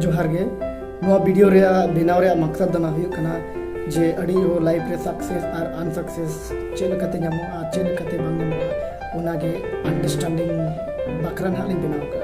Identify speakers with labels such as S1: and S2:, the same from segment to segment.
S1: जोहार गे नोआ वीडियो रे बनाव रे मकसद दना हुई कना जे अड़ी हो लाइफ रे सक्सेस और अनसक्सेस चेल कते ᱧᱟᱢᱚᱜ आ चेल कते बांग ᱧᱟᱢᱚᱜ ओना गे अंडरस्टैंडिंग बकरा हाली बनाव का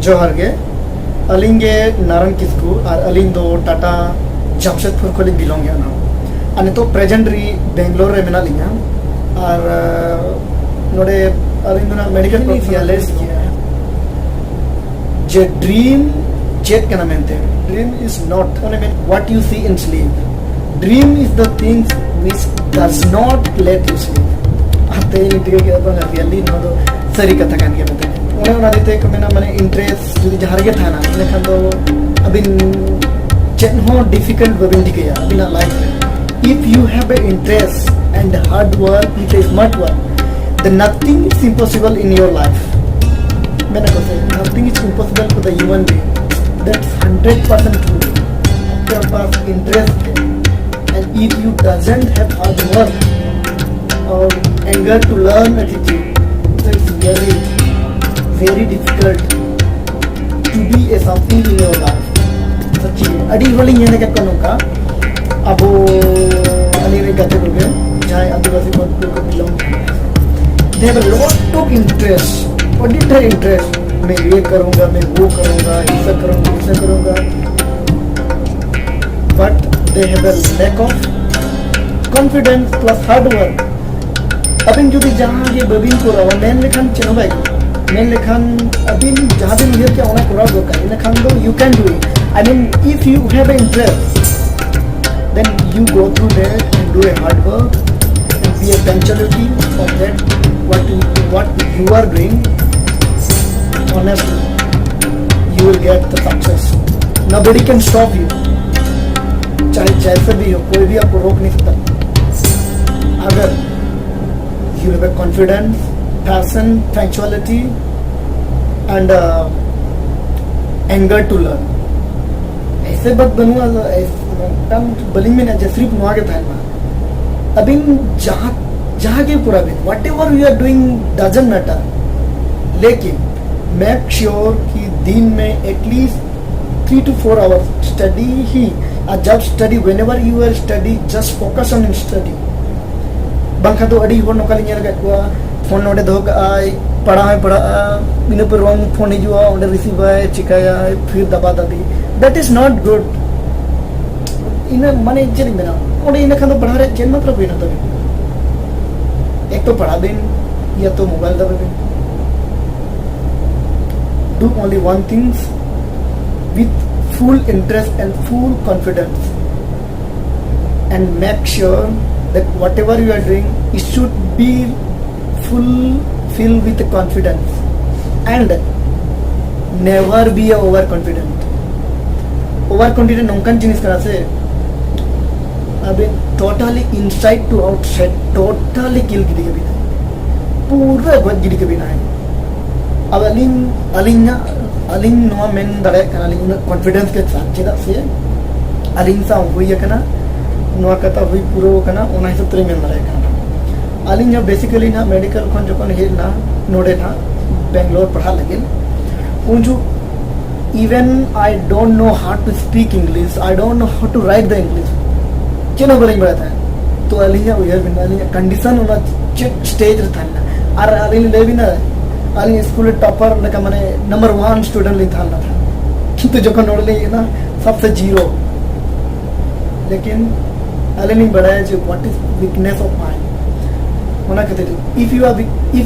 S1: जोहार गे अलिंगे नारायण किस्कू और अलिंग दो टाटा जमशेदपुर को बिलोंग गया ना अने तो प्रेजेंट री बेंगलोर रे मेना लिया और नोडे अलिंग ना मेडिकल प्रोफेशनलिस्ट किया जे ड्रीम चेक करना मेंटे dream is not what you see in sleep dream is the things which does not let you sleep आते इंटिगे के अपन रियली नो दो सरी कथा कान के बता उन्हें दिते को मेना माने इंटरेस्ट जुदी जहार के थाना लेकिन तो अबिन चेन हो डिफिकल्ट बबिन दिके अबिना life if you have a interest and hard work with a smart work then nothing is impossible in your life मैंने को से nothing is impossible for the human being that's 100% true आपके पास interest है and if you doesn't have hard work or anger to learn attitude so it's very difficult to be a something in your life सच्ची अड़ी वाली ये ने क्या करूँ का अब वो अली रे कहते होंगे जहाँ आदिवासी मजदूर को belong they have a lot of interest particular interest मैं ये करूँगा मैं वो करूँगा ऐसा करूँगा but they have a lack of confidence plus hard work अब इन जो भी जहाँ ये बबिन को रहा मैंने लिखन चलो भाई मैं लेखन अभी जहाँ भी मुझे क्या होना पूरा होगा इन लेखन दो you can do it I mean if you have an interest then you go through there and do a hard work and be a punctuality of that what you are doing honestly you will get the success nobody can stop you चाहे जैसे भी हो कोई भी आपको रोक नहीं सकता अगर you have a confidence passion, punctuality, and anger to learn. ऐसे बात बनूँगा कम बलिंग में ना जैसे सिर्फ नुआ के था ना अभी जहाँ के पूरा भी whatever you are doing doesn't matter लेकिन make sure कि दिन में at least 3 to 4 hours study ही जब study whenever you are study just focus on study बंखा तो अड़ी हो नौका लिया लगा हुआ फोन नोडे दो पढ़ा इन पर रॉन्ग फोन हिजुआ ओडे रिसीव है चिकाया फिर दबा दादी that is not good in माने चली मेना ओडे इन खान तो पढ़ा रे चेन मात्र बिना तो एक तो पढ़ा दिन या तो मोबाइल दबा दिन do only one things with full interest and full confidence and make sure that whatever you are doing it should be filled with confidence and never be overconfident नौकन जिनिस करा से अबे totally inside to outside totally kill गिरी के बिना पूरा गद गिरी के बिना है अब अलिंग नोआ मेन दड़े कना अलिंग कॉन्फिडेंस के साथ चेदा से अलिंग सा हुई है कना नोआ कता हुई पूरा कना ओना हिसाब तरे मेन दड़े कना अलिंग जब बेसिकली ना मेडिकल खन जखन हेल ना नोडे ना बेंगलोर पढ़ा लगे उनजू even I don't know how to speak English I don't know how to write the English चलो बलिंग बड़ा था तो अलिंग उयर बिना अलिंग कंडीशन ओना स्टेज रे था ना और अलिंग ले बिना अलिंग स्कूल टॉपर लेका माने नंबर 1 स्टूडेंट लिन था ना किंतु जखन नोडले ना सबसे जीरो लेकिन आले नहीं बढ़ाया जो what is weakness of mind होना कहते थे if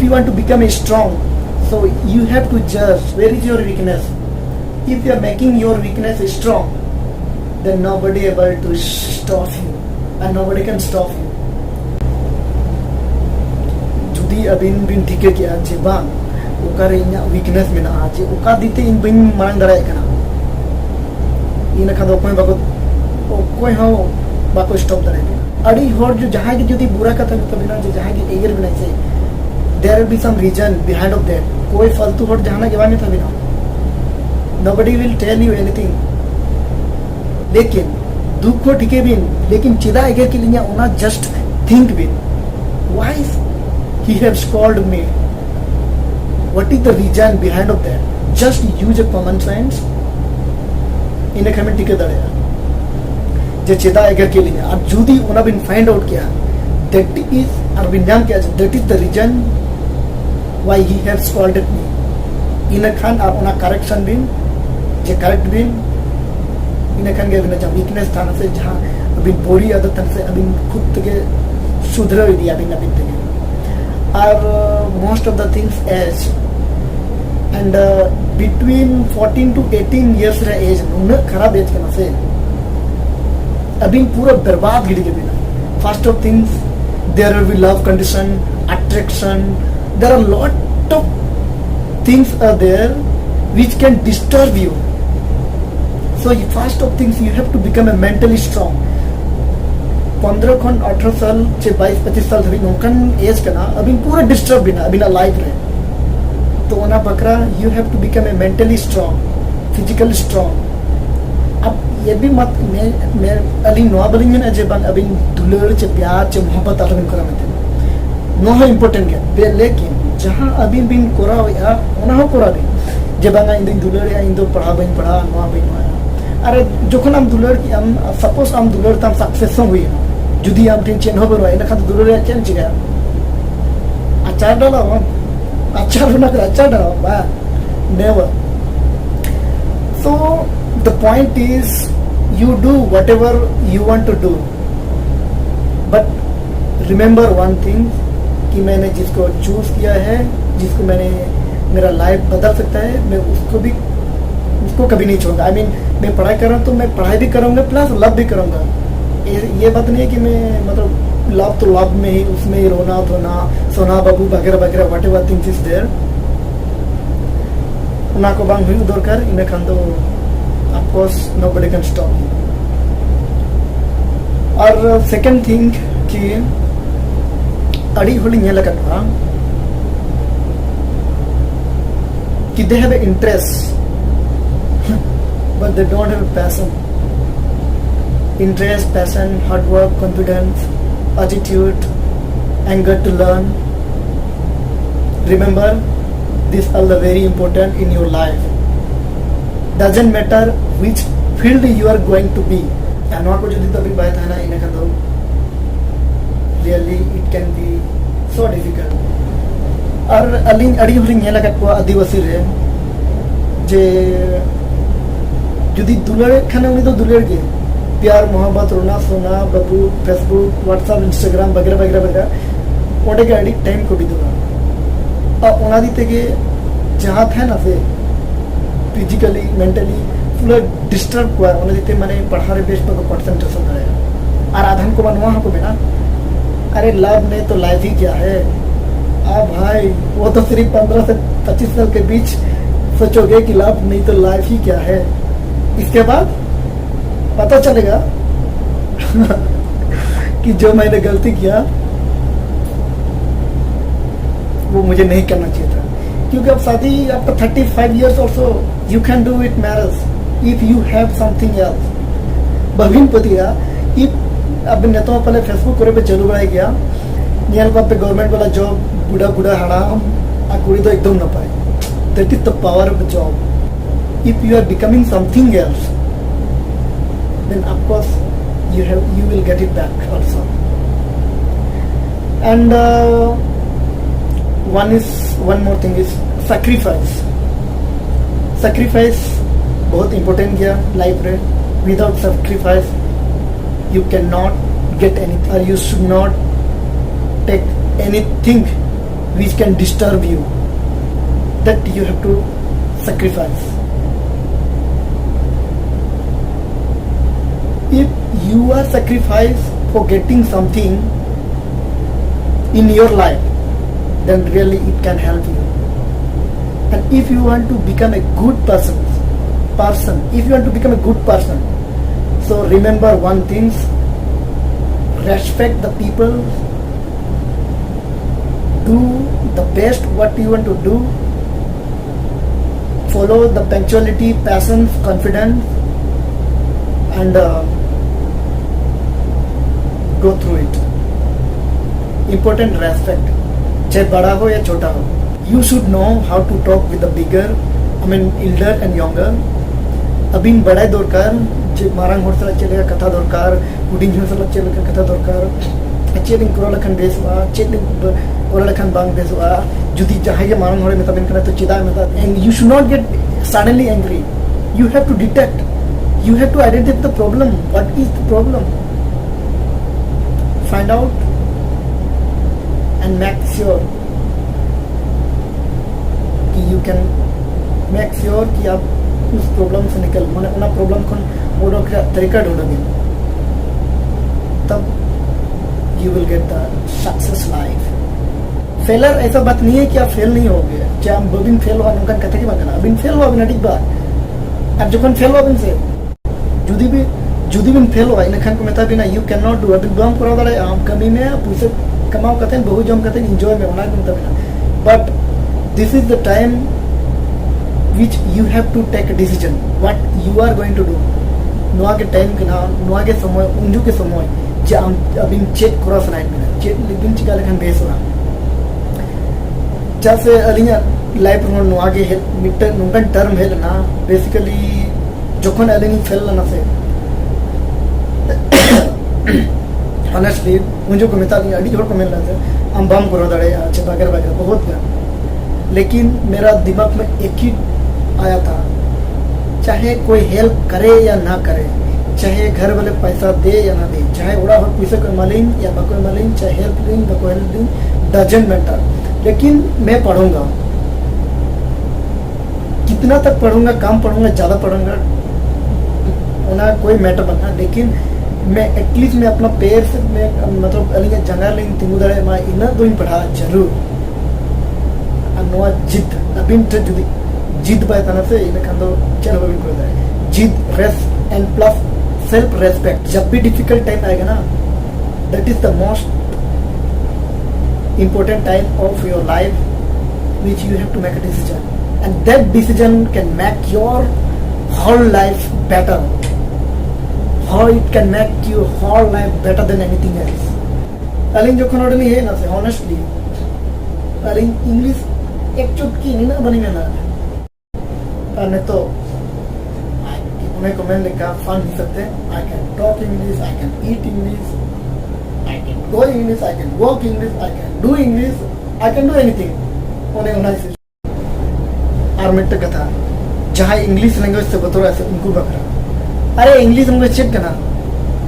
S1: you want to become a strong so you have to judge where is your weakness. If you are making your weakness strong, then nobody able to stop you and nobody can stop you. Judi abin bin thike kiya je bang okare inya weakness mena je oka dite in bin marang darai kana ina khado koi ho bako stop darai adi hor jo jaha ki jodi bura katha kabina je jaha ki eager bina se there will be some reason behind of that कोई फालतू हट जाना के बाद था बिना nobody will tell you anything लेकिन दुख को टिके भी लेकिन चिदा एगे के लिए ओना just think भी why he has called me what is the reason behind of that just use a common sense इन्हें हमें टिके दड़े जे चिदा एगे के लिए अब जुदी ओना बिन फाइंड आउट किया that is और बिन्याम किया that is the reason why he has scolded me ina khan ar ona correction bin je correct bin ina khan ge bina jam weakness thana se jaha abin body adat tan se abin khud ke sudhra diya bin abin te are most of the things age and between 14 to 18 years ra age unna kharab age kana se abin pura barbad gidi ke bina first of things there will be love condition attraction. There are lot of things are there which can disturb you. So first of things you have to become a mentally strong. 15 खन 18 साल से 22-25 साल धरी नौकन as करना अभी पूरा disturb बिना अभी ना लाइफ रहे तो ओना बकरा you have to become a mentally strong, physically strong. अब ये भी मत मैं अली नॉबलिंग में ना जब अभी दुलर चे प्यार चे मोहब्बत आलम करा में नो है इम्पोर्टेंट है लेकिन जहाँ अभी बिन कोरा या ओना हो कोरा भी जब आंगा इन दिन दुलर या इन दो पढ़ा बिन पढ़ा नोआ बिन नोआ अरे जोखन हम दुलर की हम सपोज हम दुलर तम सक्सेस हुई ना जुदी हम टिन चेन हो बरो है ना खाते दुलर या चेन चिगा अचार डाला हम अचार ना कर अचार डाला बा never so the point is you do whatever you want to do but remember one thing कि मैंने जिसको चूज किया है जिसको मैंने मेरा लाइफ बदल सकता है मैं उसको कभी नहीं छोड़ूंगा आई मीन मैं पढ़ाई कर रहा हूँ तो मैं पढ़ाई भी करूँगा प्लस लव भी करूँगा ये बात नहीं है कि मैं मतलब लव तो लव में ही उसमें ही रोना धोना सोना बाबू वगैरह वगैरह whatever things is there उना को बांग हुई उधर कर इन्हें खान दो of course nobody can stop और सेकंड थिंग कि अड़ी होली नेला कटवा कि they have an interest but they don't have a passion. Interest, passion, hard work, confidence, attitude, anger to learn. Remember, these are the very important in your life. Doesn't matter which field you are going to be. अनवा को जो दी तभी बात है ना इन्हें कर दो really it can be so difficult और अलिंग अड़ी हुलिंग ये लगा को आदिवासी रे जे जुदी दुलर खाने उन्हीं तो दुलर के प्यार मोहब्बत रोना सोना बाबू फेसबुक व्हाट्सएप इंस्टाग्राम वगैरह वगैरह वगैरह ओटे के एडिट टाइम को भी दूंगा और उना दी ते के जहाँ था ना से फिजिकली मेंटली पूरा डिस्टर्ब हुआ उन्हें दी ते मैंने पढ़ा रहे बेस पर को कंसंट्रेशन करेगा और आधन को बनवा को बिना अरे लव में तो लाइफ ही क्या है भाई वो तो सिर्फ 15 से 25 साल के बीच सोचोगे कि लव नहीं तो लाइफ ही क्या है इसके बाद पता चलेगा कि जो मैंने गलती किया वो मुझे नहीं करना चाहिए था क्योंकि अब शादी after 35 years also you can do it marriage if you have something else बहिन पतिया if अब नेता पहले फेसबुक करे पे चलू बढ़ाई गया नियल पे गवर्नमेंट वाला जॉब बुढ़ा बुढ़ा हराम आ कुड़ी तो एकदम ना पाए that is the power of the job if you are becoming something else then of course you will get it back also and one more thing is sacrifice बहुत important गया लाइफ रे without sacrifice you cannot get anything, or you should not take anything which can disturb you. That you have to sacrifice. If you are sacrificed for getting something in your life, then really it can help you. And if you want to become a good person, if you want to become a good person, so remember one thing: respect the people, do the best what you want to do, follow the punctuality, passion, confidence, and go through it. Important, respect, चाहे बड़ा हो या छोटा हो. You should know how to talk with the bigger, elder and younger. अबिन बड़ा दरकार, जे मारांग हर साला चलेगा कथा दरकार, हुडिंग हर साला चलेगा कथा दरकार. चेलिंग कोरा लखन बेसवा, चेलिंग कोरा लखन बांग बेसवा. जुदी जहाँ के मारांग हरे मेता बिन करना तो चिदा मेता. And you should not get suddenly angry. You have to detect. You have to identify the problem. What is the problem? Find out and make sure कि you can make sure कि आप उस प्रॉब्लम से निकल माने उना problem को वो तरीका ढूंढोगे, तब you will get the success life. Failure ऐसा बात नहीं है कि आप फेल नहीं होगे. चाहे हम बबिन फेल हुआ उनका कथे की बात है ना, अबिन फेल हुआ बिना ठीक बात. अब जो कौन फेल हुआ बिन से जुदी बिन फेल हुआ इन्हें खान को मेता बिना you cannot do. अबिन बाम करा वाले आम कमी में पैसे कमाओ कहते हैं, बहु जम कहते हैं, enjoy में उन्हें मेता बिना. But this is the time which you have to take a decision what you are going to do. नोआ के टाइम के ना नोआ के समय उंजू के समय जे हम अबिन चेक क्रॉस नाइट में चेक लिबिन चिका लेखन बेस हुआ जैसे अलिया लाइफ में नोआ के मीटर नुंगन टर्म है ना बेसिकली जोखन अलिनी फेल ना से honestly मुझे को मिता नहीं अड़ी जोड़ को मिल रहा था हम बम करो दड़े अच्छे बागर बहुत गया. लेकिन मेरा दिमाग में एक ही आया था, चाहे कोई हेल्प करे या ना करे, चाहे घर वाले पैसा दे या ना दे, चाहे उड़ा हो पैसे कोई मलिन या बकोई मलिन, चाहे हेल्प दिन बकोई हेल्प दिन, डजंट मैटर. लेकिन मैं पढ़ूंगा. कितना तक पढ़ूंगा, कम पढ़ूंगा, ज़्यादा पढ़ूंगा, उन्हें कोई मैटर बनना. लेकिन मैं एटलीस्ट मैं अपना पैर से मैं मतलब अलिया जंगल लेकिन तिमुदड़े मैं इन्ना तो ही पढ़ा जरूर. नोआ जिद अबिन तो जुदी जिद बाय तना से इन्हें खान तो चलो अबिन को दाए जिद rest and plus self respect. जब भी डिफिकल्ट टाइम आएगा ना, that is the most important time of your life which you have to make a decision, and that decision can make your whole life better. How it can make your whole life better than anything else. अलिंग जो खनोड़नी है ना से honestly अलिंग English एक चुटकी नहीं ना बनी में ना अने तो उन्हें को मैंने कहा फन ही सकते हैं. I can talk English, I can eat English, I can go English, I can walk English, I can do English, I can do anything. उन्हें से आर्मिट कथा जहाँ इंग्लिश लैंग्वेज से बतौर ऐसे उनको बकरा. अरे इंग्लिश लैंग्वेज चेक करना,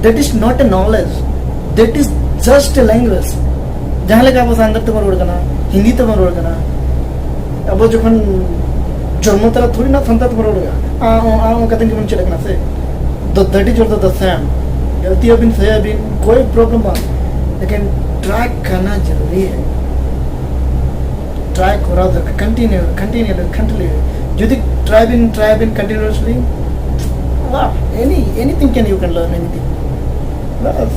S1: that is not a knowledge, that is just a language. जहाँ लेकर आप अंदर तुम्हारे उड़ करना हिंदी तुम्हारे उड़ करना. अब वो जो खन जन्म तरह थोड़ी ना संता तुम्हारे उड़ गया कहते हैं कि मन चलेगा से that is also the same. गलती अभी सही अभी कोई प्रॉब्लम नहीं, लेकिन ट्राई करना जरूरी है. ट्राई करा दर कंटिन्यू यदि try been continuously anything can you can learn anything. बस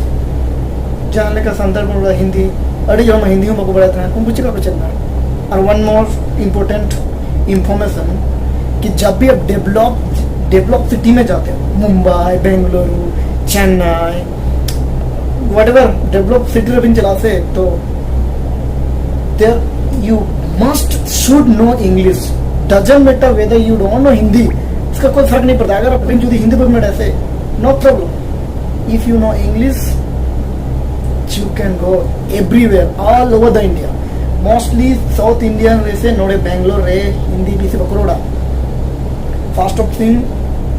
S1: जहाँ लेकर संदर्भ में हिंदी अड़ी जो हम हिंदी में बड़ा था उन पूछे का कुछ चलना. और वन मोर इम्पोर्टेंट इंफॉर्मेशन कि जब भी आप डेवलप सिटी में जाते हो, Mumbai, Bengaluru, Chennai, whatever develop city में भी चला से तो there you must should know English. Doesn't matter whether you don't know Hindi, इसका कोई फर्क नहीं पड़ता. अगर आप जो हिंदी बोलना ऐसे no problem. If you know English you can go everywhere all over the India. Mostly South Indian रेसे नोड़े बेंगलोर रे हिंदी भी से बकरोड़ा फास्ट ऑफ थिंग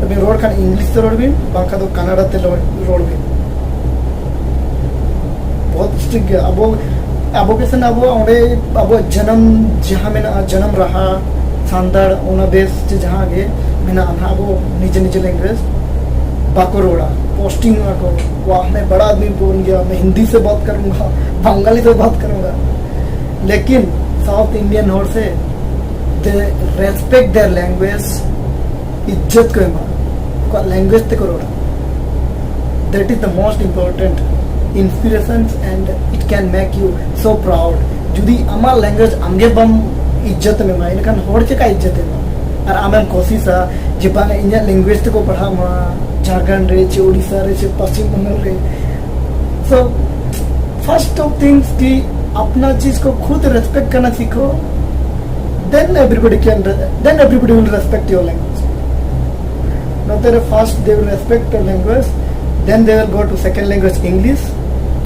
S1: अभी रोड खान इंग्लिश से रोड भी बांका तो कन्नड़ा ते रोड भी ठीक गया अब के सन अब ओंडे अब जन्म जहां में जन्म रहा सांदर ओना बेस से जहां गे मेना अना अब निजे निजे लैंग्वेज बाको रोड़ा पोस्टिंग को वाह मैं बड़ा आदमी बोल गया, मैं हिंदी से बात करूंगा, बंगाली से बात करूंगा। लेकिन साउथ इंडियन होर से दे रेस्पेक्ट देयर लैंग्वेज, इज्जत को एमा लैंग्वेज ते करोड़ा। That is the most important inspiration and it can make you so proud. जुदी आमा लैंग्वेज आमगे बम इज्जत में मा इनखान होर चेका इज्जत एमा और आमेम कोशिशा जे बांग इन्या लैंग्वेज ते को पढ़ा मा झारखंड रे चे उड़ीसा रे चे पश्चिम बंगाल रे। सो फर्स्ट ऑफ थिंग्स कि अपना चीज को खुद रेस्पेक्ट करना सीखो, then everybody will respect your language. Now first they will respect your language, then they will go to second language English,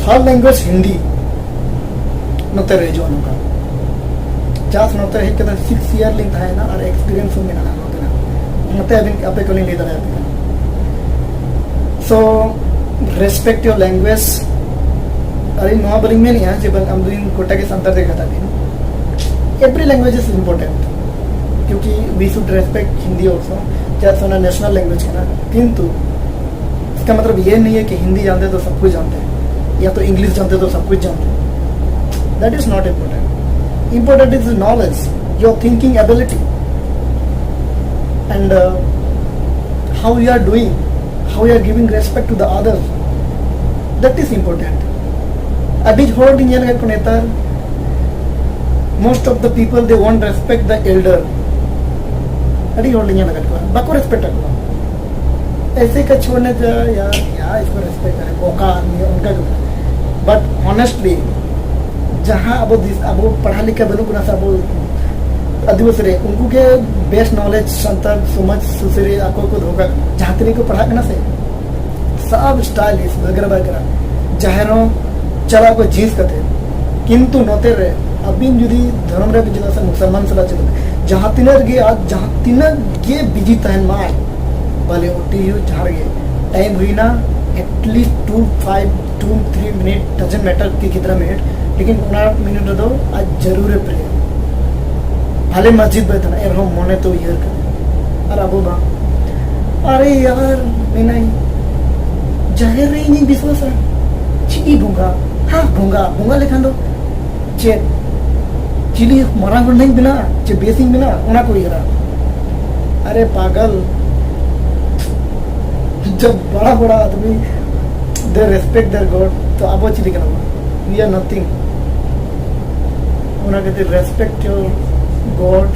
S1: third language Hindi. नोते रेजोन का जास नोते है कि 6 year लिंक है ना और एक्सपीरियंस हो मेरा नोते अभी आपे को नहीं लेता है। So respect your language. अरे नोआ बलिंग में नहीं है जब हम दिन कोटा के संतर देखा था दिन every language is important क्योंकि we should respect Hindi also क्या सोना नेशनल लैंग्वेज है ना। किंतु इसका मतलब ये नहीं है कि हिंदी जानते तो सब कुछ जानते हैं या तो इंग्लिश जानते तो सब कुछ जानते हैं। That is not important. Important is knowledge, your thinking ability, and how you are doing, how you are giving respect to the others. That is important. अभी होड़ इंडियन का कुनेतर most of the people they won't respect the elder. अभी होड़ Indian का कुआ बाको respect रखो ऐसे का छोड़ने जा यार इसको respect करें बोका आदमी उनका कुआ। But honestly जहाँ अब पढ़ा लिखा बनो कुना सा अब आदिवासी रे उनको के बेस्ट नॉलेज संतर समझ सुसरे आको को धोखा जहाँ तरी को पढ़ा करना से सब स्टाइलिश वगैरह वगैरह जहरों चला को जीस करते किंतु नोते रे अभी जुदी धर्म रे बिजला से मुसलमान सला चलते जहाँ तिनर गे बिजी तहन माय भले ओटी यू झाड़ गे टाइम हुई ना एटलीस्ट 2-3 मिनट डजंट मैटर कि कितना मिनट लेकिन 15 मिनट दो आज जरूर प्रे भले मस्जिद में था एरो मने तो यार कर अरे अबू बा अरे यार मैं नहीं जाहिर रही नहीं विश्वास है ची भूंगा हाँ भूंगा लेकिन दो चे चिली मरांग नहीं बिना चे बेसिंग बिना उना को यार अरे पागल जब बड़ा आदमी दे रेस्पेक्ट देयर गॉड तो अब चिली करना वी आर नथिंग उना कहते रेस्पेक्ट योर गॉड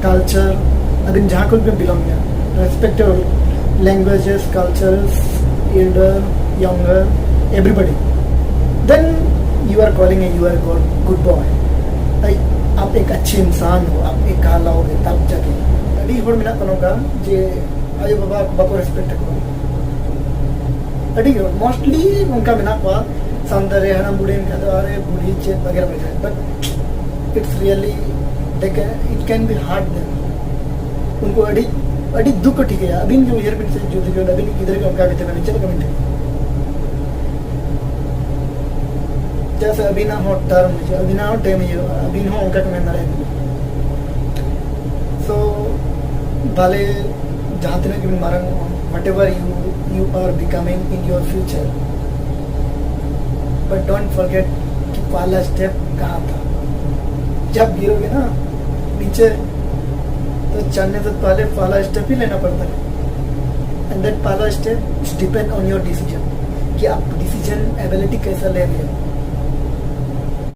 S1: कल्चर अगर जहाँ कोई भी बिलोंग है respect your languages cultures elder younger everybody then you are calling you are good boy आप एक अच्छे इंसान हो आप एक कहा लाओगे तब जाके अभी होड़ मिला करूँगा जे आयो बाबा बाको रेस्पेक्ट करो अड़ी मोस्टली उनका बिना को संतरे हना बुढ़े इनका तो अरे बुढ़ी चेत वगैरह वगैरह but it's really it can be hard them उनको अड़ी दुख ठीक है अभी जो ईयर बिट से जो देखो अभी किधर का उनका कहते हैं चलो कमेंट जैसे अभी ना हो टर्म अभी ना हो टाइम ये अभी ना उनका कमेंट ना रहे सो भले जहाँ तक कि मारा whatever you are becoming in your future but don't forget कि पहला स्टेप कहाँ था जब गिरोगे ना नीचे तो चढ़ने से पहले पहला स्टेप ही लेना पड़ता है एंड दैट पहला step depend on your decision कि आप डिसीजन एबिलिटी कैसा ले रहे हो